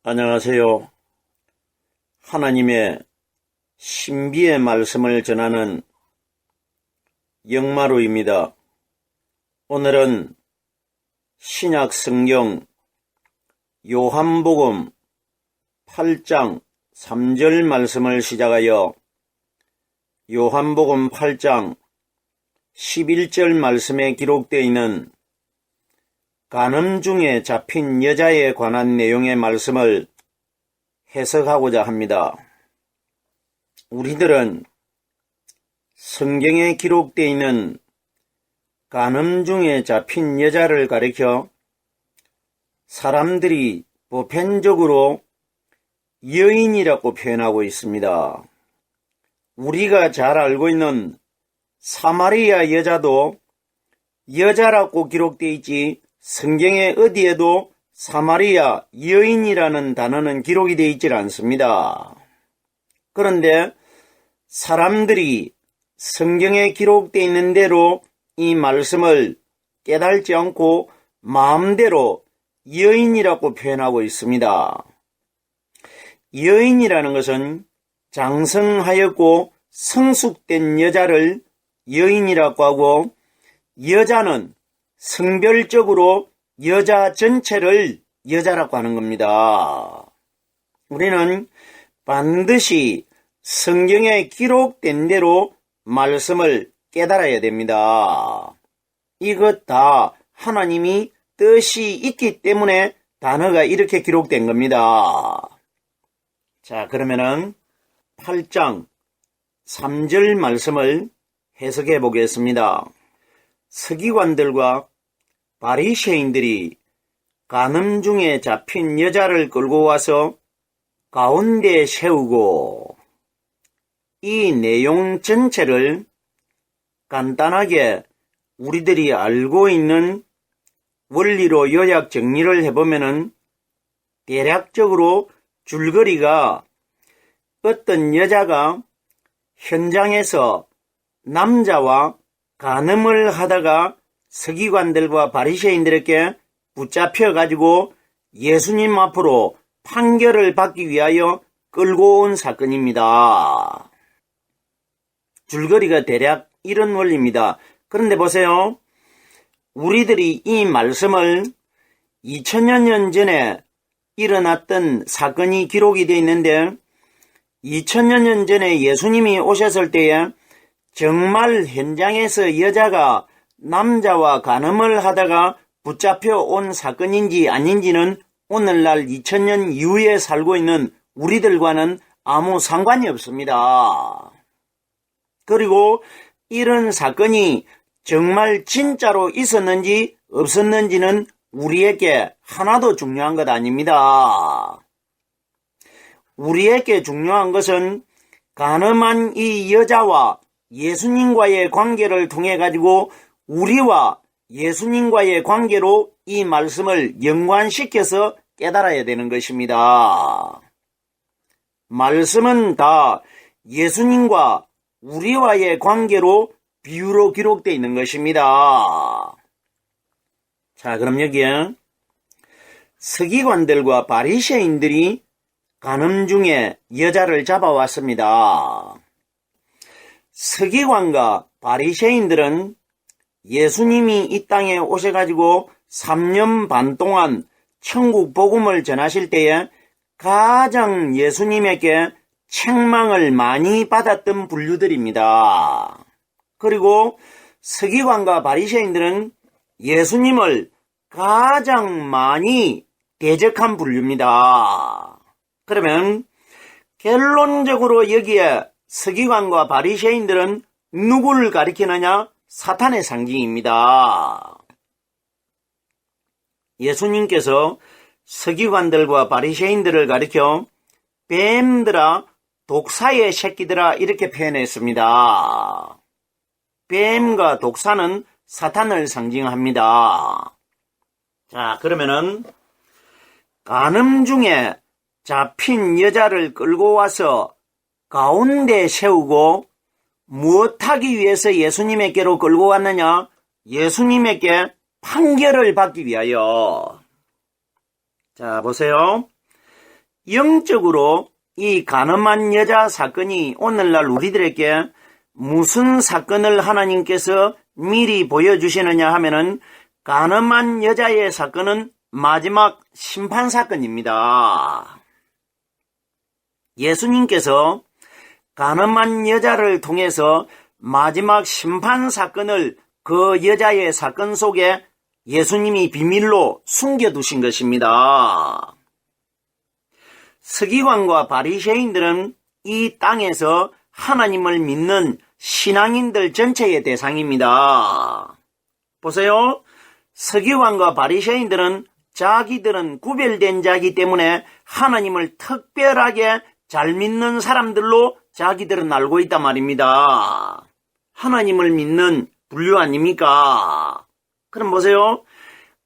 안녕하세요. 하나님의 신비의 말씀을 전하는 영마루입니다. 오늘은 신약 성경 요한복음 8장 3절 말씀을 시작하여 요한복음 8장 11절 말씀에 기록되어 있는 간음 중에 잡힌 여자에 관한 내용의 말씀을 해석하고자 합니다. 우리들은 성경에 기록되어 있는 간음 중에 잡힌 여자를 가리켜 사람들이 보편적으로 여인이라고 표현하고 있습니다. 우리가 잘 알고 있는 사마리아 여자도 여자라고 기록되어 있지 성경에 어디에도 사마리아 여인이라는 단어는 기록이 되어 있질 않습니다. 그런데 사람들이 성경에 기록되어 있는 대로 이 말씀을 깨달지 않고 마음대로 여인이라고 표현하고 있습니다. 여인이라는 것은 장성하였고 성숙된 여자를 여인이라고 하고, 여자는 성별적으로 여자 전체를 여자라고 하는 겁니다. 우리는 반드시 성경에 기록된 대로 말씀을 깨달아야 됩니다. 이것 다 하나님이 뜻이 있기 때문에 단어가 이렇게 기록된 겁니다. 자, 그러면은 8장 3절 말씀을 해석해 보겠습니다. 서기관들과 바리새인들이 간음 중에 잡힌 여자를 끌고 와서 가운데 세우고, 이 내용 전체를 간단하게 우리들이 알고 있는 원리로 요약 정리를 해보면은 대략적으로 줄거리가 어떤 여자가 현장에서 남자와 간음을 하다가 서기관들과 바리새인들에게 붙잡혀가지고 예수님 앞으로 판결을 받기 위하여 끌고 온 사건입니다. 줄거리가 대략 이런 원리입니다. 그런데 보세요. 우리들이 이 말씀을 2000여 년 전에 일어났던 사건이 기록이 되어 있는데, 2000여 년 전에 예수님이 오셨을 때에 정말 현장에서 여자가 남자와 간음을 하다가 붙잡혀 온 사건인지 아닌지는 오늘날 2000년 이후에 살고 있는 우리들과는 아무 상관이 없습니다. 그리고 이런 사건이 정말 진짜로 있었는지 없었는지는 우리에게 하나도 중요한 것 아닙니다. 우리에게 중요한 것은 간음한 이 여자와 예수님과의 관계를 통해 가지고 우리와 예수님과의 관계로 이 말씀을 연관시켜서 깨달아야 되는 것입니다. 말씀은 다 예수님과 우리와의 관계로 비유로 기록되어 있는 것입니다. 자, 그럼 여기에 서기관들과 바리새인들이 간음 중에 여자를 잡아왔습니다. 서기관과 바리새인들은 예수님이 이 땅에 오셔가지고 3년 반 동안 천국 복음을 전하실 때에 가장 예수님에게 책망을 많이 받았던 분류들입니다. 그리고 서기관과 바리새인들은 예수님을 가장 많이 대적한 분류입니다. 그러면 결론적으로 여기에 서기관과 바리새인들은 누구를 가리키느냐? 사탄의 상징입니다. 예수님께서 서기관들과 바리새인들을 가리켜 뱀들아, 독사의 새끼들아 이렇게 표현했습니다. 뱀과 독사는 사탄을 상징합니다. 자, 그러면은 간음 중에 잡힌 여자를 끌고 와서 가운데 세우고 무엇하기 위해서 예수님에게로 끌고 왔느냐? 예수님에게 판결을 받기 위하여. 자, 보세요. 영적으로 이 가늠한 여자 사건이 오늘날 우리들에게 무슨 사건을 하나님께서 미리 보여주시느냐 하면은 가늠한 여자의 사건은 마지막 심판 사건입니다. 예수님께서 가늠한 여자를 통해서 마지막 심판 사건을 그 여자의 사건 속에 예수님이 비밀로 숨겨두신 것입니다. 서기관과 바리새인들은 이 땅에서 하나님을 믿는 신앙인들 전체의 대상입니다. 보세요. 서기관과 바리새인들은 자기들은 구별된 자이기 때문에 하나님을 특별하게 잘 믿는 사람들로 자기들은 알고 있단 말입니다. 하나님을 믿는 분류 아닙니까? 그럼 보세요.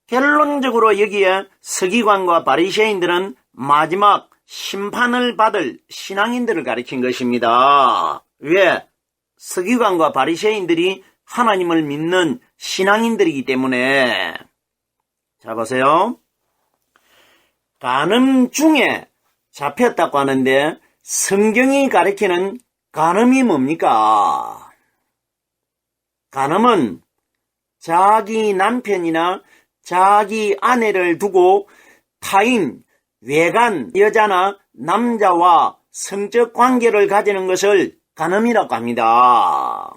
결론적으로 여기에 서기관과 바리새인들은 마지막 심판을 받을 신앙인들을 가리킨 것입니다. 왜? 서기관과 바리새인들이 하나님을 믿는 신앙인들이기 때문에. 자, 보세요. 간음 중에 잡혔다고 하는데 성경이 가리키는 간음이 뭡니까? 간음은 자기 남편이나 자기 아내를 두고 타인, 외간 여자나 남자와 성적 관계를 가지는 것을 간음이라고 합니다.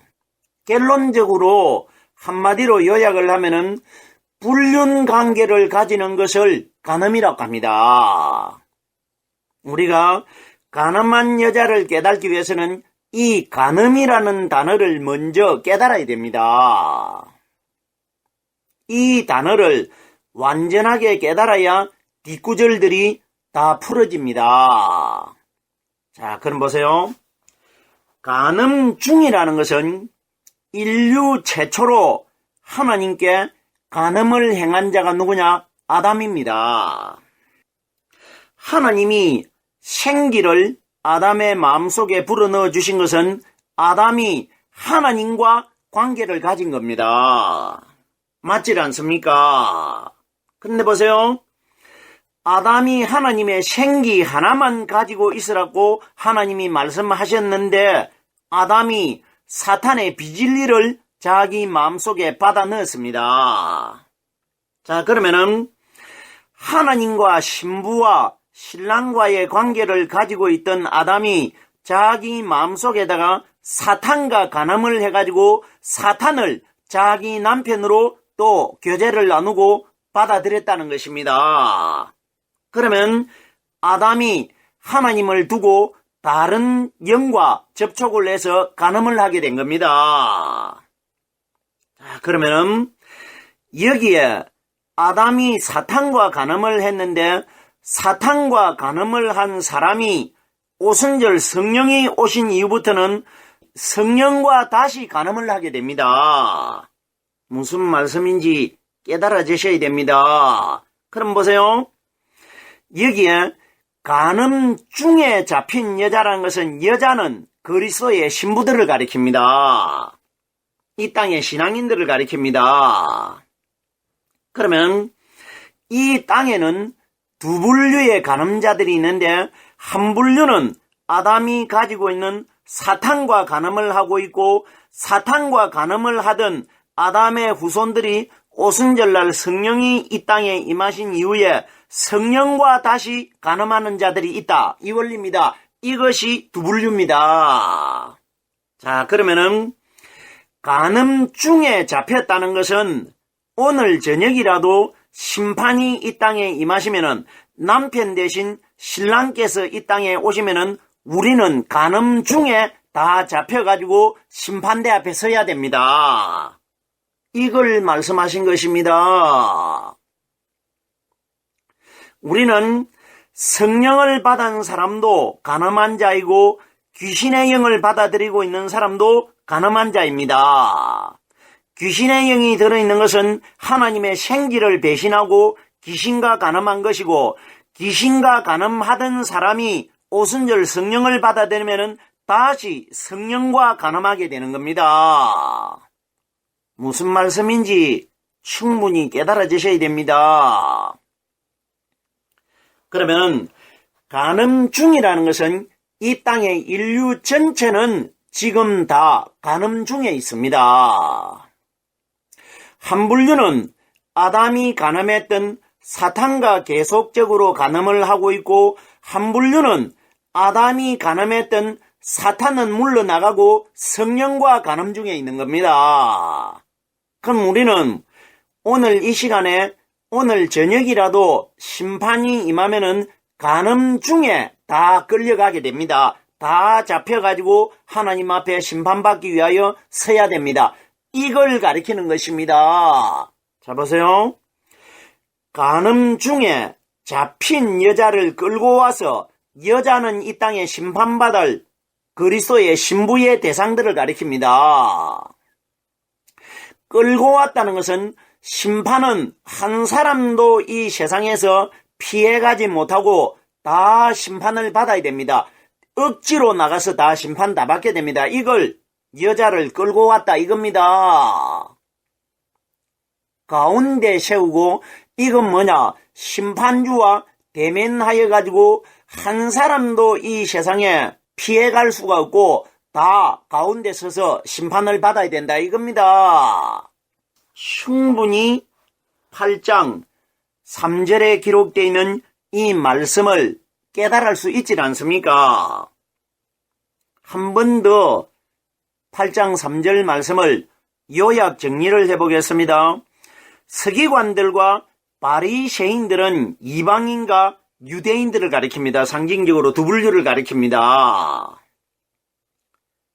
결론적으로 한마디로 요약을 하면은 불륜 관계를 가지는 것을 간음이라고 합니다. 우리가 간음한 여자를 깨닫기 위해서는 이 간음이라는 단어를 먼저 깨달아야 됩니다. 이 단어를 완전하게 깨달아야 뒷구절들이 다 풀어집니다. 자, 그럼 보세요. 간음 중이라는 것은 인류 최초로 하나님께 간음을 행한 자가 누구냐? 아담입니다. 하나님이 생기를 아담의 마음속에 불어넣어 주신 것은 아담이 하나님과 관계를 가진 겁니다. 맞지 않습니까? 근데 보세요. 아담이 하나님의 생기 하나만 가지고 있으라고 하나님이 말씀하셨는데 아담이 사탄의 비진리를 자기 마음속에 받아 넣었습니다. 자, 그러면은 하나님과 신부와 신랑과의 관계를 가지고 있던 아담이 자기 마음속에다가 사탄과 간음을 해가지고 사탄을 자기 남편으로 또 교제를 나누고 받아들였다는 것입니다. 그러면 아담이 하나님을 두고 다른 영과 접촉을 해서 간음을 하게 된 겁니다. 자, 그러면 여기에 아담이 사탄과 간음을 했는데 사탄과 간음을 한 사람이 오순절 성령이 오신 이후부터는 성령과 다시 간음을 하게 됩니다. 무슨 말씀인지 깨달아지셔야 됩니다. 그럼 보세요. 여기에 간음 중에 잡힌 여자라는 것은 여자는 그리스도의 신부들을 가리킵니다. 이 땅의 신앙인들을 가리킵니다. 그러면 이 땅에는 두 분류의 간음자들이 있는데 한 분류는 아담이 가지고 있는 사탄과 간음을 하고 있고 사탄과 간음을 하던 아담의 후손들이 오순절날 성령이 이 땅에 임하신 이후에 성령과 다시 간음하는 자들이 있다. 이 원리입니다. 이것이 두 분류입니다. 자, 그러면은 간음 중에 잡혔다는 것은 오늘 저녁이라도 심판이 이 땅에 임하시면은 남편 대신 신랑께서 이 땅에 오시면은 우리는 간음 중에 다 잡혀가지고 심판대 앞에 서야 됩니다. 이걸 말씀하신 것입니다. 우리는 성령을 받은 사람도 간음한 자이고 귀신의 영을 받아들이고 있는 사람도 간음한 자입니다. 귀신의 영이 들어있는 것은 하나님의 생기를 배신하고 귀신과 간음한 것이고 귀신과 간음하던 사람이 오순절 성령을 받아들이면 다시 성령과 간음하게 되는 겁니다. 무슨 말씀인지 충분히 깨달아지셔야 됩니다. 그러면 간음 중이라는 것은 이 땅의 인류 전체는 지금 다 간음 중에 있습니다. 한 분류는 아담이 간음했던 사탄과 계속적으로 간음을 하고 있고, 한 분류는 아담이 간음했던 사탄은 물러나가고 성령과 간음 중에 있는 겁니다. 그럼 우리는 오늘 이 시간에 오늘 저녁이라도 심판이 임하면은 간음 중에 다 끌려가게 됩니다. 다 잡혀가지고 하나님 앞에 심판받기 위하여 서야 됩니다. 이걸 가리키는 것입니다. 자, 보세요. 간음 중에 잡힌 여자를 끌고 와서 여자는 이 땅에 심판받을 그리스도의 신부의 대상들을 가리킵니다. 끌고 왔다는 것은 심판은 한 사람도 이 세상에서 피해가지 못하고 다 심판을 받아야 됩니다. 억지로 나가서 다 심판 다 받게 됩니다. 이걸 여자를 끌고 왔다 이겁니다. 가운데 세우고 이건 뭐냐? 심판주와 대면하여 가지고 한 사람도 이 세상에 피해갈 수가 없고 다 가운데 서서 심판을 받아야 된다 이겁니다. 충분히 8장 3절에 기록되어 있는 이 말씀을 깨달을 수 있지 않습니까? 한 번 더 8장 3절 말씀을 요약 정리를 해보겠습니다. 서기관들과 바리새인들은 이방인과 유대인들을 가리킵니다. 상징적으로 두 분류를 가리킵니다.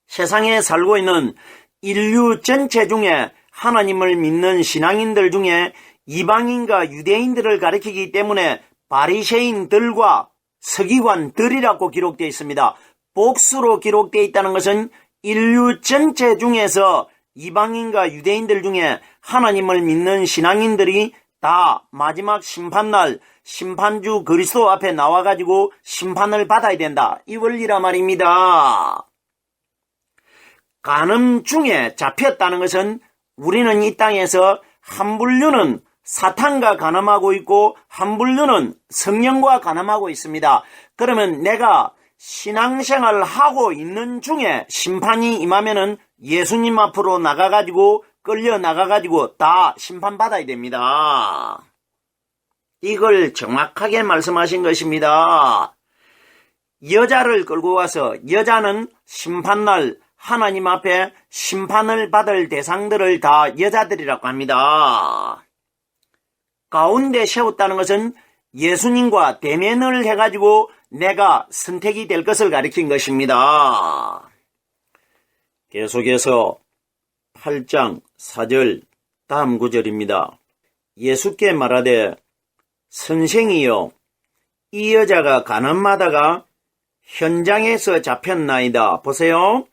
세상에 살고 있는 인류 전체 중에 하나님을 믿는 신앙인들 중에 이방인과 유대인들을 가리키기 때문에 바리새인들과 서기관들이라고 기록되어 있습니다. 복수로 기록되어 있다는 것은 인류 전체 중에서 이방인과 유대인들 중에 하나님을 믿는 신앙인들이 다 마지막 심판날 심판주 그리스도 앞에 나와가지고 심판을 받아야 된다. 이 원리라 말입니다. 간음 중에 잡혔다는 것은 우리는 이 땅에서 한 분류는 사탄과 간음하고 있고 한 분류는 성령과 간음하고 있습니다. 그러면 내가 신앙생활을 하고 있는 중에 심판이 임하면은 예수님 앞으로 나가가지고 끌려 나가가지고 다 심판받아야 됩니다. 이걸 정확하게 말씀하신 것입니다. 여자를 끌고 와서 여자는 심판날 하나님 앞에 심판을 받을 대상들을 다 여자들이라고 합니다. 가운데 세웠다는 것은 예수님과 대면을 해가지고 내가 선택이 될 것을 가리킨 것입니다. 계속해서 8장 4절 다음 구절입니다. 예수께 말하되 선생이여 이 여자가 간음하다가 현장에서 잡혔나이다. 보세요.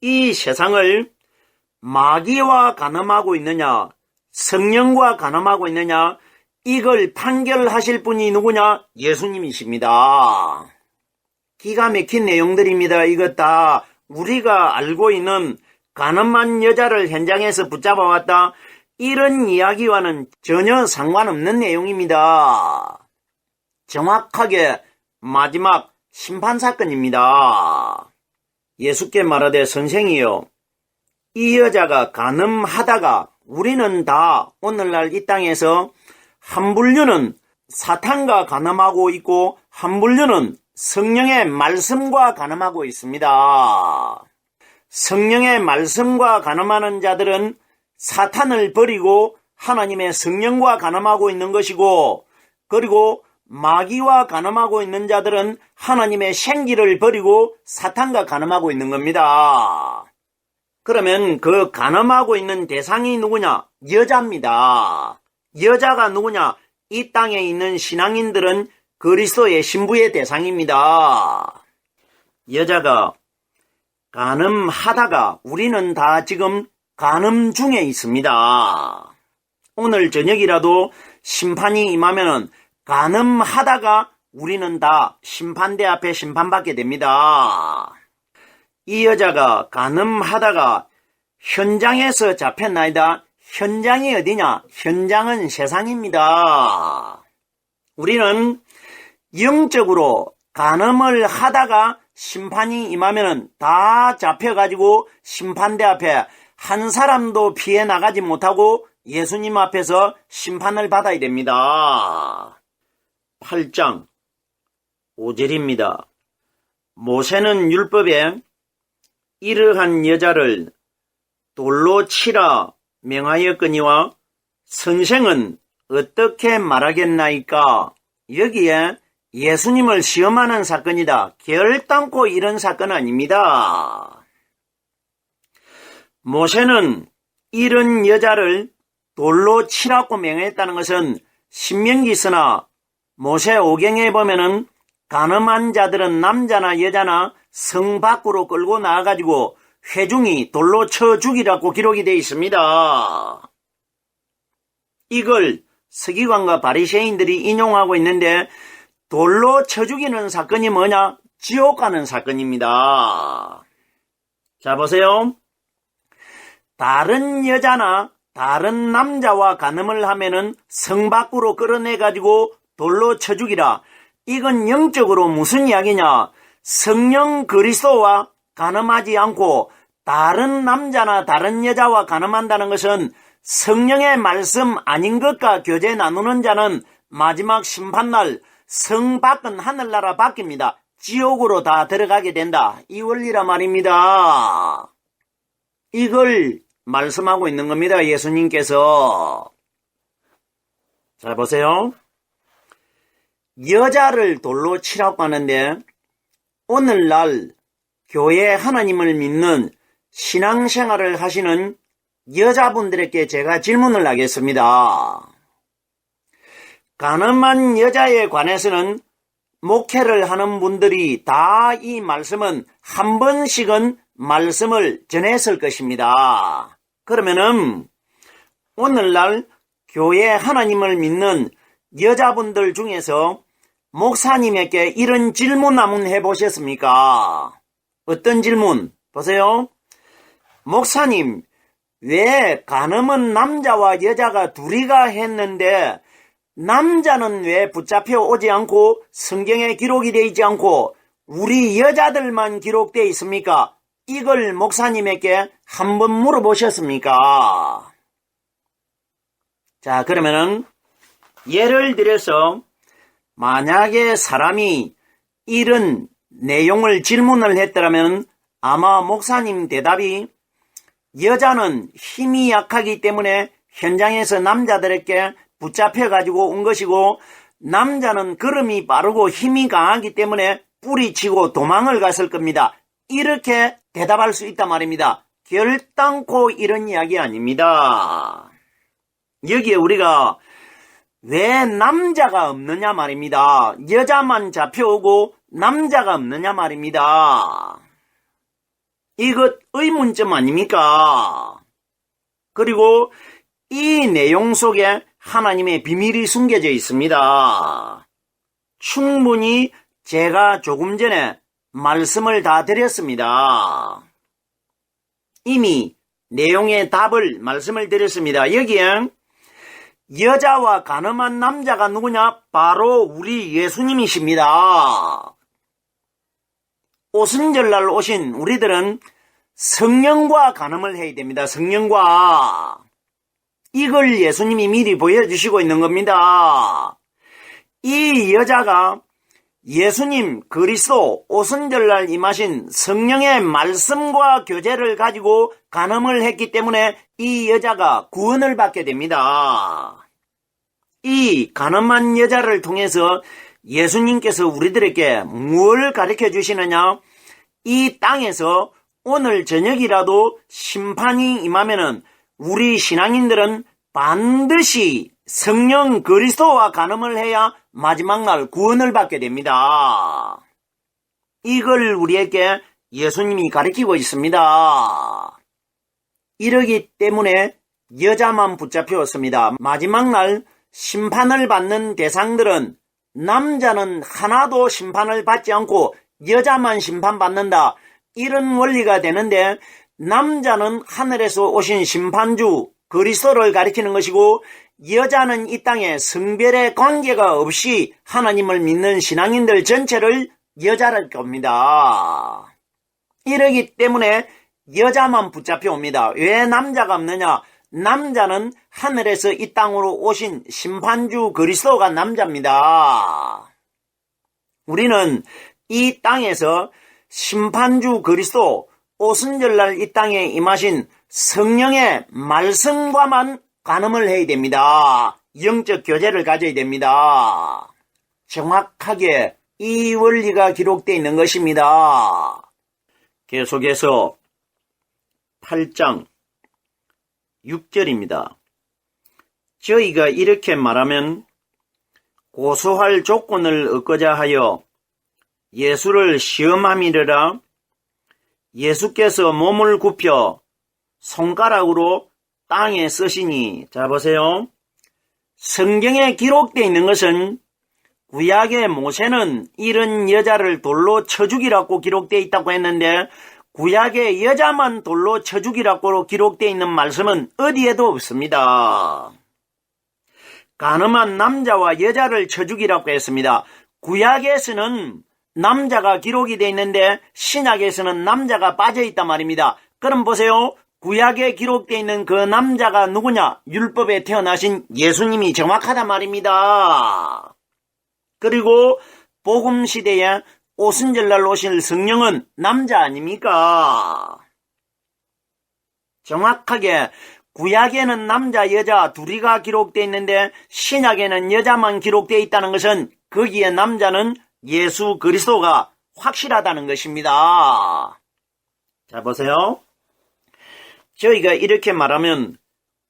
이 세상을 마귀와 간음하고 있느냐 성령과 간음하고 있느냐 이걸 판결하실 분이 누구냐? 예수님이십니다. 기가 막힌 내용들입니다. 이것 다 우리가 알고 있는 간음한 여자를 현장에서 붙잡아왔다. 이런 이야기와는 전혀 상관없는 내용입니다. 정확하게 마지막 심판사건입니다. 예수께 말하되 선생이여 이 여자가 간음하다가 우리는 다 오늘날 이 땅에서 한 분류는 사탄과 간음하고 있고 한 분류는 성령의 말씀과 간음하고 있습니다. 성령의 말씀과 간음하는 자들은 사탄을 버리고 하나님의 성령과 간음하고 있는 것이고 그리고 마귀와 간음하고 있는 자들은 하나님의 생기를 버리고 사탄과 간음하고 있는 겁니다. 그러면 그 간음하고 있는 대상이 누구냐? 여자입니다. 여자가 누구냐? 이 땅에 있는 신앙인들은 그리스도의 신부의 대상입니다. 여자가 간음하다가 우리는 다 지금 간음 중에 있습니다. 오늘 저녁이라도 심판이 임하면은 간음하다가 우리는 다 심판대 앞에 심판받게 됩니다. 이 여자가 간음하다가 현장에서 잡혔나이다. 현장이 어디냐? 현장은 세상입니다. 우리는 영적으로 간음을 하다가 심판이 임하면은 다 잡혀가지고 심판대 앞에 한 사람도 피해 나가지 못하고 예수님 앞에서 심판을 받아야 됩니다. 8장 5절입니다. 모세는 율법에 이러한 여자를 돌로 치라 명하였거니와 선생은 어떻게 말하겠나이까? 여기에 예수님을 시험하는 사건이다. 결단코 이런 사건 아닙니다. 모세는 이런 여자를 돌로 치라고 명했다는 것은 신명기서나 모세오경에 보면은 간음한 자들은 남자나 여자나 성 밖으로 끌고 나와가지고 회중이 돌로 쳐 죽이라고 기록이 되어 있습니다. 이걸 서기관과 바리새인들이 인용하고 있는데 돌로 쳐 죽이는 사건이 뭐냐? 지옥 가는 사건입니다. 자, 보세요. 다른 여자나 다른 남자와 간음을 하면은 성 밖으로 끌어내가지고 돌로 쳐 죽이라. 이건 영적으로 무슨 이야기냐? 성령 그리스도와 간음하지 않고 다른 남자나 다른 여자와 간음한다는 것은 성령의 말씀 아닌 것과 교제 나누는 자는 마지막 심판날 성 밖은 하늘나라 바뀝니다. 지옥으로 다 들어가게 된다. 이 원리라 말입니다. 이걸 말씀하고 있는 겁니다. 예수님께서. 자, 보세요. 여자를 돌로 치라고 하는데 오늘날 교회 하나님을 믿는 신앙생활을 하시는 여자분들에게 제가 질문을 하겠습니다. 간음한 여자에 관해서는 목회를 하는 분들이 다 이 말씀은 한 번씩은 말씀을 전했을 것입니다. 그러면은 오늘날 교회 하나님을 믿는 여자분들 중에서 목사님에게 이런 질문 한번 해보셨습니까? 어떤 질문? 보세요. 목사님, 왜 간음은 남자와 여자가 둘이가 했는데 남자는 왜 붙잡혀 오지 않고 성경에 기록이 되어 있지 않고 우리 여자들만 기록되어 있습니까? 이걸 목사님에게 한번 물어보셨습니까? 자, 그러면은 예를 들어서 만약에 사람이 이런 내용을 질문을 했더라면 아마 목사님 대답이 여자는 힘이 약하기 때문에 현장에서 남자들에게 붙잡혀가지고 온 것이고 남자는 걸음이 빠르고 힘이 강하기 때문에 뿌리치고 도망을 갔을 겁니다. 이렇게 대답할 수 있단 말입니다. 결단코 이런 이야기 아닙니다. 여기에 우리가 왜 남자가 없느냐 말입니다. 여자만 잡혀오고 남자가 없느냐 말입니다. 이것 의문점 아닙니까? 그리고 이 내용 속에 하나님의 비밀이 숨겨져 있습니다. 충분히 제가 조금 전에 말씀을 다 드렸습니다. 이미 내용의 답을 말씀을 드렸습니다. 여기에 여자와 간음한 남자가 누구냐? 바로 우리 예수님이십니다. 오순절날 오신 우리들은 성령과 간음을 해야 됩니다. 성령과. 이걸 예수님이 미리 보여주시고 있는 겁니다. 이 여자가 예수님 그리스도 오순절날 임하신 성령의 말씀과 교제를 가지고 간음을 했기 때문에 이 여자가 구원을 받게 됩니다. 이 간음한 여자를 통해서 예수님께서 우리들에게 뭘 가르쳐 주시느냐? 이 땅에서 오늘 저녁이라도 심판이 임하면은 우리 신앙인들은 반드시 성령 그리스도와 간음을 해야 마지막 날 구원을 받게 됩니다. 이걸 우리에게 예수님이 가르치고 있습니다. 이러기 때문에 여자만 붙잡혔습니다. 마지막 날 심판을 받는 대상들은 남자는 하나도 심판을 받지 않고 여자만 심판받는다. 이런 원리가 되는데 남자는 하늘에서 오신 심판주 그리스도를 가리키는 것이고 여자는 이 땅에 성별의 관계가 없이 하나님을 믿는 신앙인들 전체를 여자일 겁니다. 이러기 때문에 여자만 붙잡혀 옵니다. 왜 남자가 없느냐? 남자는 하늘에서 이 땅으로 오신 심판주 그리스도가 남자입니다. 우리는 이 땅에서 심판주 그리스도 오순절날 이 땅에 임하신 성령의 말씀과만 간음을 해야 됩니다. 영적 교제를 가져야 됩니다. 정확하게 이 원리가 기록되어 있는 것입니다. 계속해서 8장 6절입니다. 저희가 이렇게 말하면 고소할 조건을 얻고자 하여 예수를 시험함이라. 예수께서 몸을 굽혀 손가락으로 땅에 쓰시니. 자, 보세요. 성경에 기록되어 있는 것은 구약의 모세는 이런 여자를 돌로 쳐 죽이라고 기록되어 있다고 했는데 구약의 여자만 돌로 쳐 죽이라고 기록되어 있는 말씀은 어디에도 없습니다. 간음한 남자와 여자를 쳐 죽이라고 했습니다. 구약에서는 남자가 기록이 되어 있는데 신약에서는 남자가 빠져 있단 말입니다. 그럼 보세요. 구약에 기록되어 있는 그 남자가 누구냐? 율법에 태어나신 예수님이 정확하단 말입니다. 그리고 복음시대에 오순절날 오실 성령은 남자 아닙니까? 정확하게 구약에는 남자, 여자 둘이가 기록되어 있는데 신약에는 여자만 기록되어 있다는 것은 거기에 남자는 예수 그리스도가 확실하다는 것입니다. 자, 보세요. 저희가 이렇게 말하면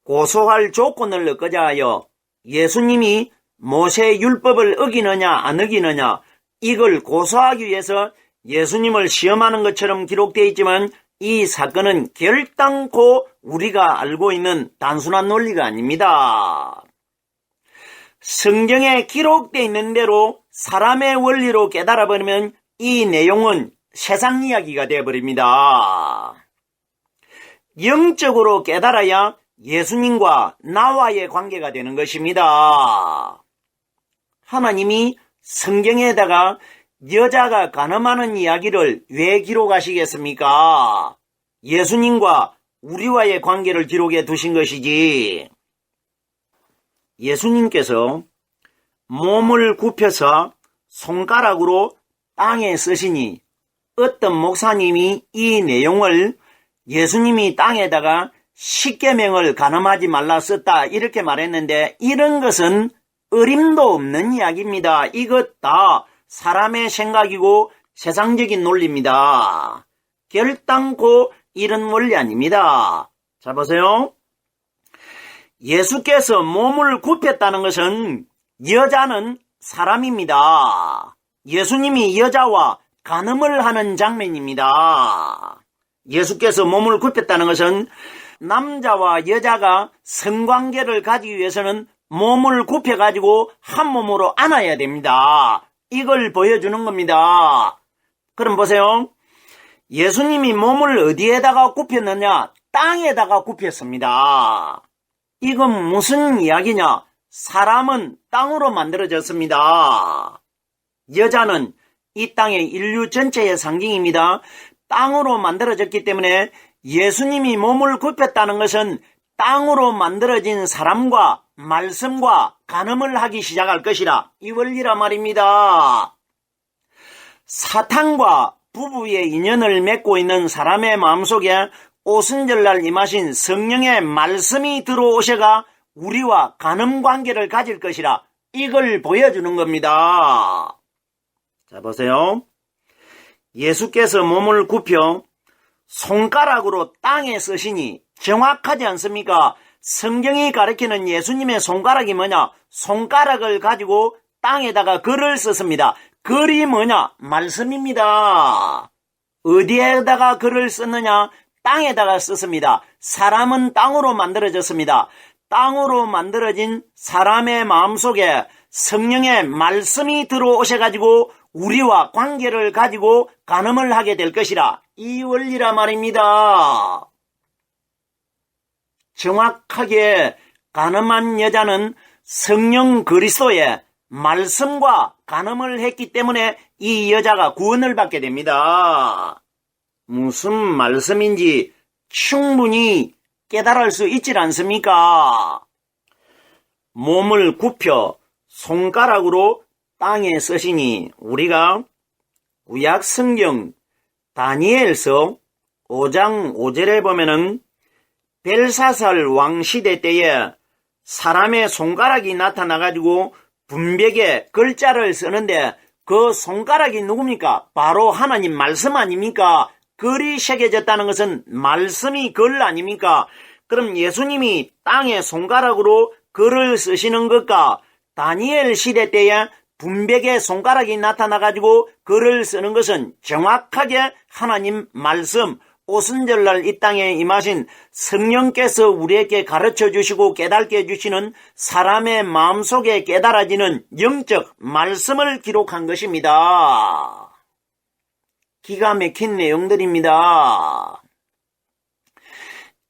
고소할 조건을 얻고자 하여 예수님이 모세 율법을 어기느냐 안 어기느냐 이걸 고소하기 위해서 예수님을 시험하는 것처럼 기록되어 있지만 이 사건은 결단코 우리가 알고 있는 단순한 논리가 아닙니다. 성경에 기록되어 있는 대로 사람의 원리로 깨달아버리면 이 내용은 세상 이야기가 되어버립니다. 영적으로 깨달아야 예수님과 나와의 관계가 되는 것입니다. 하나님이 성경에다가 여자가 간음하는 이야기를 왜 기록하시겠습니까? 예수님과 우리와의 관계를 기록해 두신 것이지. 예수님께서 몸을 굽혀서 손가락으로 땅에 쓰시니 어떤 목사님이 이 내용을 예수님이 땅에다가 십계명을 간음하지 말라 썼다 이렇게 말했는데 이런 것은 어림도 없는 이야기입니다. 이것 다 사람의 생각이고 세상적인 논리입니다. 결단코 이런 원리 아닙니다. 자, 보세요. 예수께서 몸을 굽혔다는 것은 여자는 사람입니다. 예수님이 여자와 간음을 하는 장면입니다. 예수께서 몸을 굽혔다는 것은 남자와 여자가 성관계를 가지기 위해서는 몸을 굽혀가지고 한 몸으로 안아야 됩니다. 이걸 보여주는 겁니다. 그럼 보세요. 예수님이 몸을 어디에다가 굽혔느냐? 땅에다가 굽혔습니다. 이건 무슨 이야기냐? 사람은 땅으로 만들어졌습니다. 여자는 이 땅의 인류 전체의 상징입니다. 땅으로 만들어졌기 때문에 예수님이 몸을 굽혔다는 것은 땅으로 만들어진 사람과 말씀과 간음을 하기 시작할 것이라 이 원리라 말입니다. 사탄과 부부의 인연을 맺고 있는 사람의 마음속에 오순절날 임하신 성령의 말씀이 들어오셔가 우리와 간음 관계를 가질 것이라 이걸 보여주는 겁니다. 자, 보세요. 예수께서 몸을 굽혀 손가락으로 땅에 쓰시니 정확하지 않습니까? 성경이 가리키는 예수님의 손가락이 뭐냐? 손가락을 가지고 땅에다가 글을 썼습니다. 글이 뭐냐? 말씀입니다. 어디에다가 글을 썼느냐? 땅에다가 썼습니다. 사람은 땅으로 만들어졌습니다. 땅으로 만들어진 사람의 마음속에 성령의 말씀이 들어오셔가지고 우리와 관계를 가지고 간음을 하게 될 것이라 이 원리라 말입니다. 정확하게 간음한 여자는 성령 그리스도의 말씀과 간음을 했기 때문에 이 여자가 구원을 받게 됩니다. 무슨 말씀인지 충분히 깨달을 수 있질 않습니까? 몸을 굽혀 손가락으로 땅에 쓰시니 우리가 구약 성경 다니엘서 5장 5절에 보면은 벨사살 왕 시대 때에 사람의 손가락이 나타나가지고 분벽에 글자를 쓰는데 그 손가락이 누굽니까? 바로 하나님 말씀 아닙니까? 글이 새겨졌다는 것은 말씀이 글 아닙니까? 그럼 예수님이 땅에 손가락으로 글을 쓰시는 것과 다니엘 시대 때에 분벽에 손가락이 나타나가지고 글을 쓰는 것은 정확하게 하나님 말씀, 오순절날 이 땅에 임하신 성령께서 우리에게 가르쳐 주시고 깨닫게 해주시는 사람의 마음속에 깨달아지는 영적 말씀을 기록한 것입니다. 기가 막힌 내용들입니다.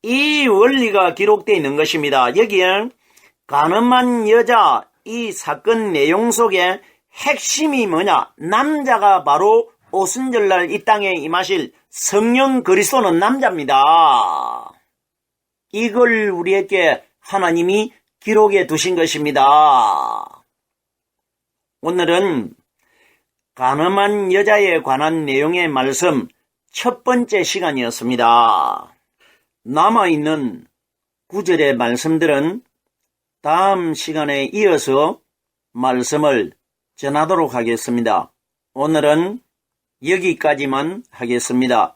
이 원리가 기록되어 있는 것입니다. 여기에 간음한 여자 이 사건 내용 속에 핵심이 뭐냐? 남자가 바로 오순절날 이 땅에 임하실 성령 그리스도는 남자입니다. 이걸 우리에게 하나님이 기록해 두신 것입니다. 오늘은 간음한 여자에 관한 내용의 말씀 첫 번째 시간이었습니다. 남아있는 9절의 말씀들은 다음 시간에 이어서 말씀을 전하도록 하겠습니다. 오늘은 여기까지만 하겠습니다.